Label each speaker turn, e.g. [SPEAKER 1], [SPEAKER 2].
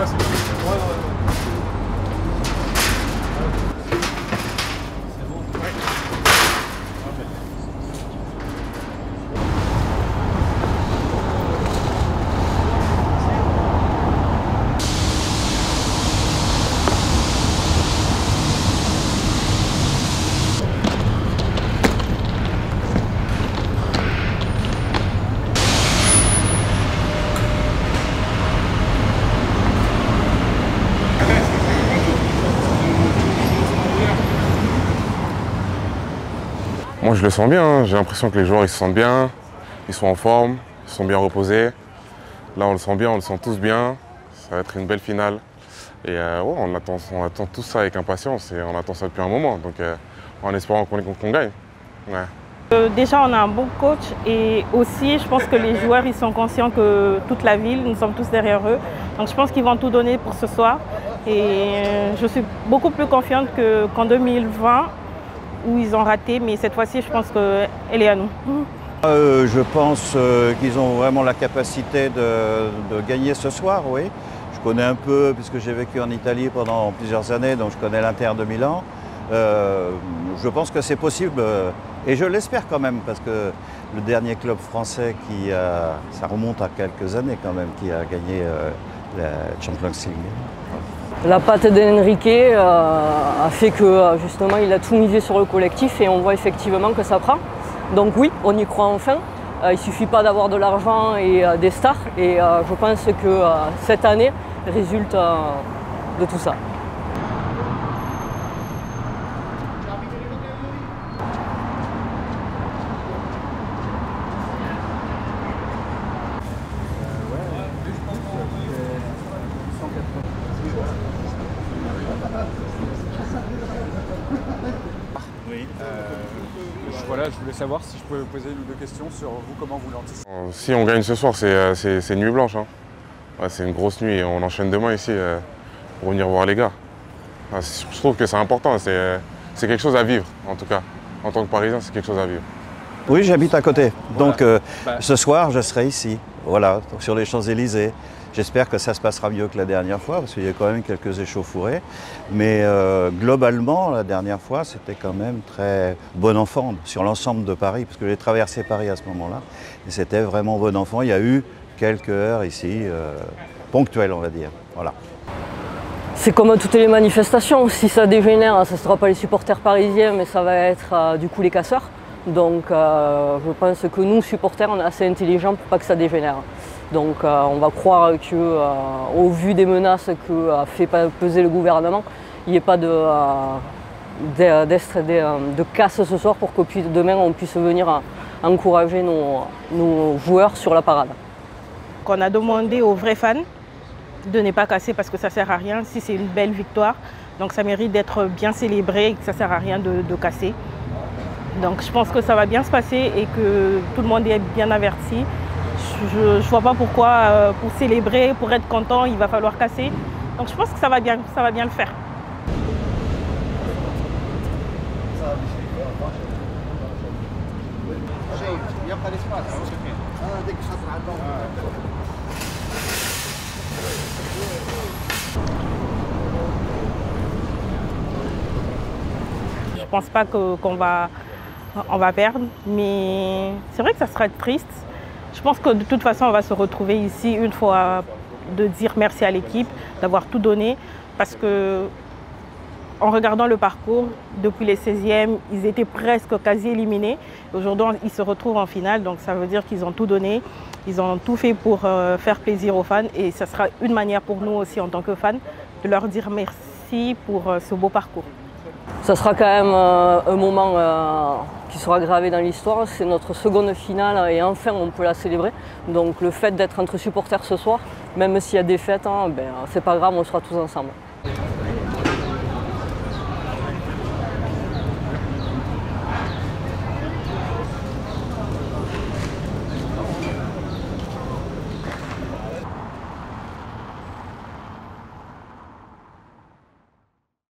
[SPEAKER 1] toi, c'est bon.
[SPEAKER 2] Moi je le sens bien, hein. J'ai l'impression que les joueurs ils se sentent bien, ils sont en forme, ils sont bien reposés. Là on le sent bien, on le sent tous bien, ça va être une belle finale. Et ouais, on attend tout ça avec impatience et on attend ça depuis un moment, donc en espérant qu'on gagne. Ouais.
[SPEAKER 3] Déjà on a un bon coach et aussi je pense que les joueurs ils sont conscients que toute la ville, nous sommes tous derrière eux. Donc je pense qu'ils vont tout donner pour ce soir et je suis beaucoup plus confiante qu'en 2020 où ils ont raté, mais cette fois-ci je pense qu'elle est à nous.
[SPEAKER 4] Je pense qu'ils ont vraiment la capacité de gagner ce soir, oui. Je connais un peu, puisque j'ai vécu en Italie pendant plusieurs années, donc je connais l'Inter de Milan. Je pense que c'est possible, et je l'espère quand même, parce que le dernier club français ça remonte à quelques années quand même, qui a gagné la Champions League.
[SPEAKER 5] La patte d'Enrique a fait que justement il a tout misé sur le collectif et on voit effectivement que ça prend. Donc oui, on y croit enfin. Il ne suffit pas d'avoir de l'argent et des stars et je pense que cette année résulte de tout ça.
[SPEAKER 1] Oui. Voilà, je voulais savoir si je pouvais vous poser une ou deux questions sur vous, comment vous l'anticipez.
[SPEAKER 2] Si on gagne ce soir, c'est nuit blanche. Hein. Ouais, c'est une grosse nuit et on enchaîne demain ici pour venir voir les gars. Ouais, je trouve que c'est important, c'est quelque chose à vivre en tout cas. En tant que Parisien, c'est quelque chose à vivre.
[SPEAKER 4] Oui, j'habite à côté.
[SPEAKER 1] Voilà.
[SPEAKER 4] Donc ce soir, je serai ici, voilà, sur les Champs-Élysées. J'espère que ça se passera mieux que la dernière fois, parce qu'il y a quand même quelques échauffourées. Mais globalement, la dernière fois, c'était quand même très bon enfant sur l'ensemble de Paris, parce que j'ai traversé Paris à ce moment-là. Et c'était vraiment bon enfant. Il y a eu quelques heures ici, ponctuelles, on va dire. Voilà.
[SPEAKER 5] C'est comme toutes les manifestations, si ça dégénère, ce ne sera pas les supporters parisiens, mais ça va être du coup les casseurs. Donc je pense que nous, supporters, on est assez intelligents pour pas que ça dégénère. Donc on va croire qu'au vu des menaces que fait peser le gouvernement, il n'y ait pas de casse ce soir pour que demain on puisse venir encourager nos joueurs sur la parade.
[SPEAKER 3] On a demandé aux vrais fans de ne pas casser parce que ça ne sert à rien si c'est une belle victoire. Donc ça mérite d'être bien célébré et que ça ne sert à rien de casser. Donc je pense que ça va bien se passer et que tout le monde est bien averti. Je ne vois pas pourquoi, pour célébrer, pour être content, il va falloir casser. Donc je pense que ça va bien le faire. Je ne pense pas qu'on va perdre, mais c'est vrai que ça sera triste. Je pense que de toute façon, on va se retrouver ici une fois de dire merci à l'équipe, d'avoir tout donné, parce que en regardant le parcours, depuis les 16e, ils étaient presque quasi éliminés. Aujourd'hui, ils se retrouvent en finale, donc ça veut dire qu'ils ont tout donné, ils ont tout fait pour faire plaisir aux fans et ça sera une manière pour nous aussi en tant que fans de leur dire merci pour ce beau parcours.
[SPEAKER 5] Ça sera quand même un moment qui sera gravé dans l'histoire. C'est notre seconde finale et enfin on peut la célébrer. Donc le fait d'être entre supporters ce soir, même s'il y a défaite, c'est pas grave, on sera tous ensemble.